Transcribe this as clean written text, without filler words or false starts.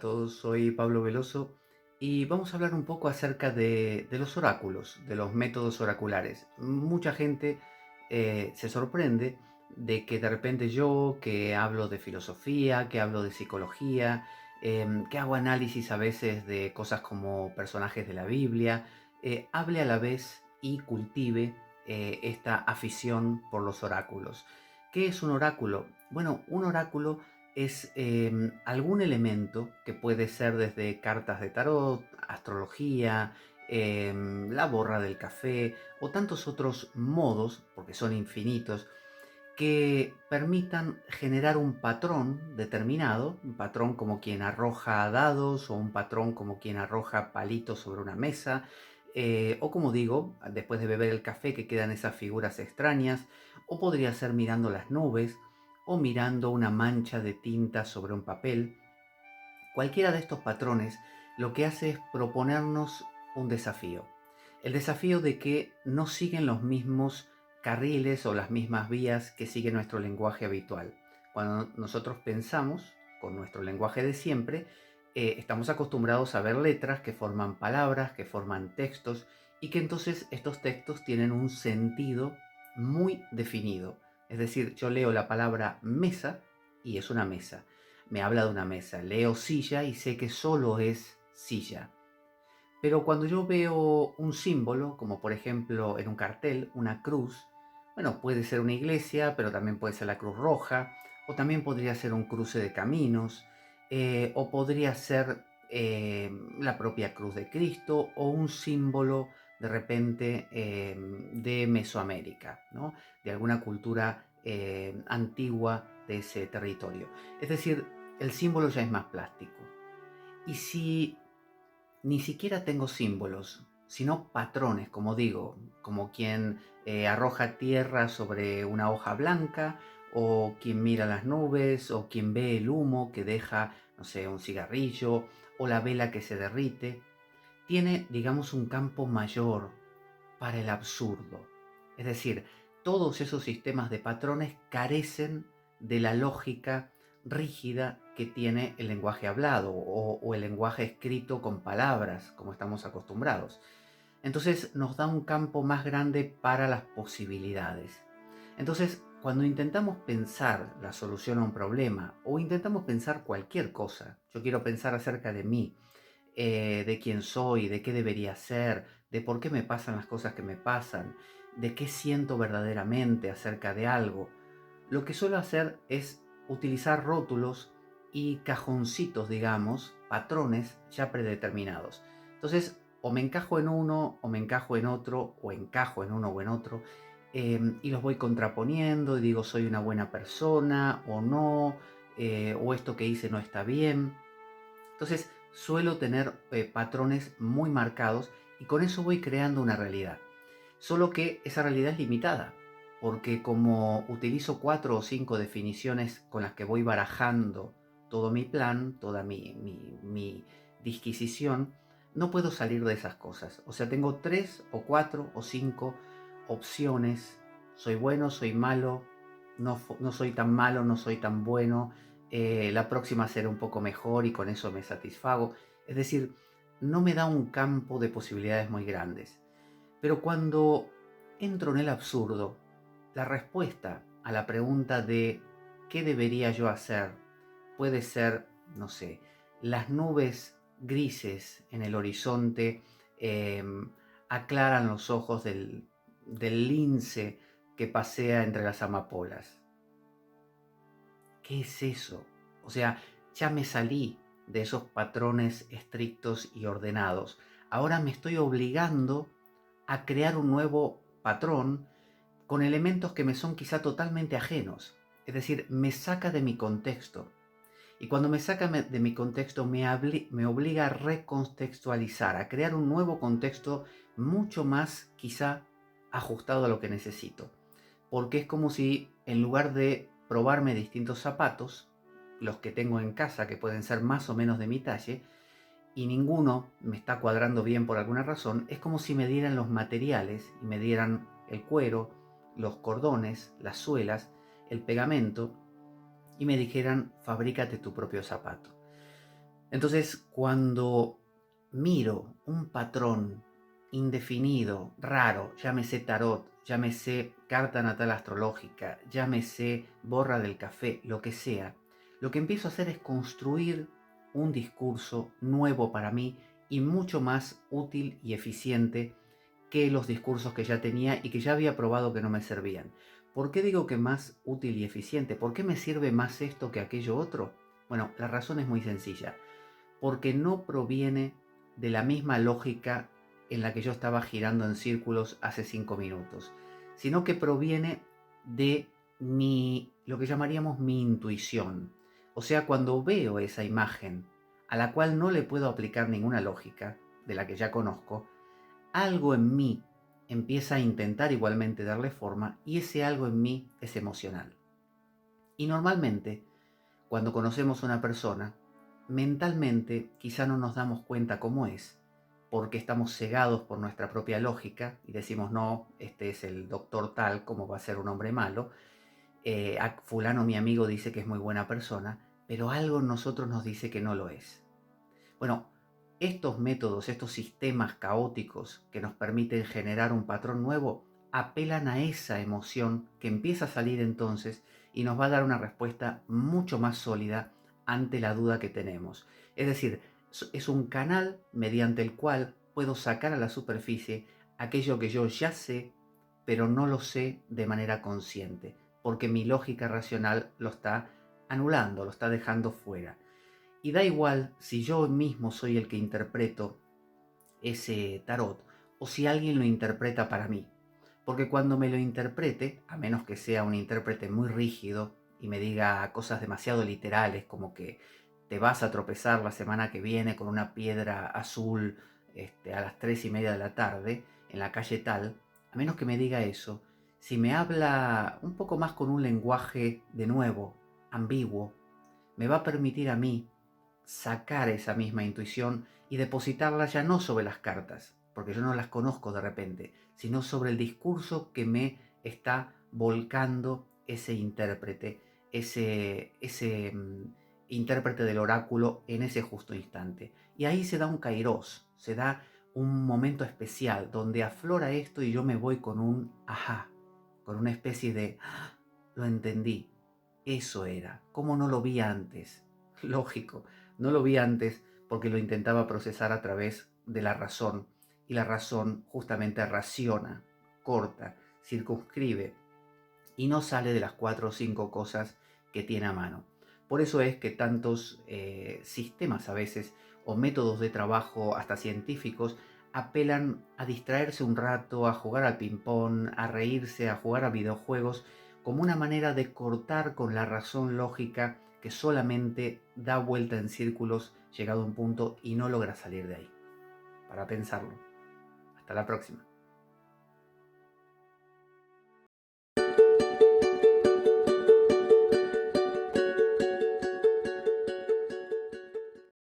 a todos, soy Pablo Veloso y vamos a hablar un poco acerca de los oráculos, de los métodos oraculares. Mucha gente se sorprende de que de repente yo, que hablo de filosofía, que hablo de psicología, que hago análisis a veces de cosas como personajes de la Biblia, hable a la vez y cultive esta afición por los oráculos. ¿Qué es un oráculo? Bueno, un oráculo es algún elemento que puede ser desde cartas de tarot, astrología, la borra del café o tantos otros modos, porque son infinitos, que permitan generar un patrón determinado, un patrón como quien arroja dados o un patrón como quien arroja palitos sobre una mesa, o como digo, después de beber el café que quedan esas figuras extrañas, o podría ser mirando las nubes o mirando una mancha de tinta sobre un papel. Cualquiera de estos patrones lo que hace es proponernos un desafío. El desafío de que no siguen los mismos carriles o las mismas vías que sigue nuestro lenguaje habitual. Cuando nosotros pensamos con nuestro lenguaje de siempre, estamos acostumbrados a ver letras que forman palabras, que forman textos y que entonces estos textos tienen un sentido muy definido. Es decir, yo leo la palabra mesa y es una mesa. Me habla de una mesa. Leo silla y sé que solo es silla. Pero cuando yo veo un símbolo, como por ejemplo en un cartel, una cruz, bueno, puede ser una iglesia, pero también puede ser la Cruz Roja, o también podría ser un cruce de caminos, o podría ser la propia cruz de Cristo, o un símbolo de repente de Mesoamérica, ¿no? De alguna cultura antigua de ese territorio. Es decir, el símbolo ya es más plástico. Y si ni siquiera tengo símbolos, sino patrones, como digo, como quien arroja tierra sobre una hoja blanca, o quien mira las nubes, o quien ve el humo que deja, no sé, un cigarrillo, o la vela que se derrite, tiene, digamos, un campo mayor para el absurdo. Es decir, todos esos sistemas de patrones carecen de la lógica rígida que tiene el lenguaje hablado o el lenguaje escrito con palabras, como estamos acostumbrados. Entonces nos da un campo más grande para las posibilidades. Entonces, cuando intentamos pensar la solución a un problema o intentamos pensar cualquier cosa, yo quiero pensar acerca de mí, de quién soy, de qué debería ser, de por qué me pasan las cosas que me pasan, de qué siento verdaderamente acerca de algo. Lo que suelo hacer es utilizar rótulos y cajoncitos, digamos, patrones ya predeterminados. Entonces, o me encajo en uno, o me encajo en otro, o encajo en uno o en otro, y los voy contraponiendo y digo, soy una buena persona o no, o esto que hice no está bien. Entonces suelo tener patrones muy marcados y con eso voy creando una realidad. Solo que esa realidad es limitada, porque como utilizo 4 o 5 definiciones con las que voy barajando todo mi plan, toda mi disquisición, no puedo salir de esas cosas. O sea, tengo 3 o 4 o 5 opciones. Soy bueno, soy malo, no soy tan malo, no soy tan bueno, la próxima será un poco mejor y con eso me satisfago. Es decir, no me da un campo de posibilidades muy grandes. Pero cuando entro en el absurdo, la respuesta a la pregunta de ¿qué debería yo hacer? Puede ser, no sé, las nubes grises en el horizonte eh, aclaran los ojos del lince que pasea entre las amapolas. ¿Qué es eso? O sea, ya me salí de esos patrones estrictos y ordenados. Ahora me estoy obligando a crear un nuevo patrón con elementos que me son quizá totalmente ajenos. Es decir, me saca de mi contexto. Y cuando me saca de mi contexto, me obliga a recontextualizar, a crear un nuevo contexto mucho más quizá ajustado a lo que necesito. Porque es como si en lugar de probarme distintos zapatos, los que tengo en casa que pueden ser más o menos de mi talle, y ninguno me está cuadrando bien por alguna razón, es como si me dieran los materiales y me dieran el cuero, los cordones, las suelas, el pegamento y me dijeran, fabrícate tu propio zapato. Entonces, cuando miro un patrón indefinido, raro, llámese tarot, llámese carta natal astrológica, llámese borra del café, lo que sea, lo que empiezo a hacer es construir un discurso nuevo para mí y mucho más útil y eficiente que los discursos que ya tenía y que ya había probado que no me servían. ¿Por qué digo que más útil y eficiente? ¿Por qué me sirve más esto que aquello otro? Bueno, la razón es muy sencilla, porque no proviene de la misma lógica en la que yo estaba girando en círculos hace 5 minutos, sino que proviene de lo que llamaríamos mi intuición. O sea, cuando veo esa imagen a la cual no le puedo aplicar ninguna lógica, de la que ya conozco, algo en mí empieza a intentar igualmente darle forma y ese algo en mí es emocional. Y normalmente, cuando conocemos a una persona, mentalmente quizá no nos damos cuenta cómo es, porque estamos cegados por nuestra propia lógica y decimos, no, este es el doctor tal, ¿cómo va a ser un hombre malo? A fulano mi amigo dice que es muy buena persona, pero algo en nosotros nos dice que no lo es. Bueno, estos métodos, estos sistemas caóticos que nos permiten generar un patrón nuevo, apelan a esa emoción que empieza a salir entonces y nos va a dar una respuesta mucho más sólida ante la duda que tenemos. Es decir, es un canal mediante el cual puedo sacar a la superficie aquello que yo ya sé, pero no lo sé de manera consciente, porque mi lógica racional lo está anulando, lo está dejando fuera. Y da igual si yo mismo soy el que interpreto ese tarot o si alguien lo interpreta para mí. Porque cuando me lo interprete, a menos que sea un intérprete muy rígido y me diga cosas demasiado literales como que te vas a tropezar la semana que viene con una piedra azul a las 3:30 de la tarde en la calle tal, a menos que me diga eso, si me habla un poco más con un lenguaje de nuevo, ambiguo, me va a permitir a mí sacar esa misma intuición y depositarla ya no sobre las cartas, porque yo no las conozco de repente, sino sobre el discurso que me está volcando ese intérprete, ese intérprete del oráculo en ese justo instante. Y ahí se da un kairos, se da un momento especial donde aflora esto y yo me voy con un ajá, con una especie de lo entendí, eso era, ¿cómo no lo vi antes? Lógico, no lo vi antes porque lo intentaba procesar a través de la razón y la razón justamente raciona, corta, circunscribe y no sale de las 4 o 5 cosas que tiene a mano. Por eso es que tantos sistemas a veces o métodos de trabajo hasta científicos apelan a distraerse un rato, a jugar al ping-pong, a reírse, a jugar a videojuegos, como una manera de cortar con la razón lógica que solamente da vuelta en círculos llegado a un punto y no logra salir de ahí. Para pensarlo. Hasta la próxima.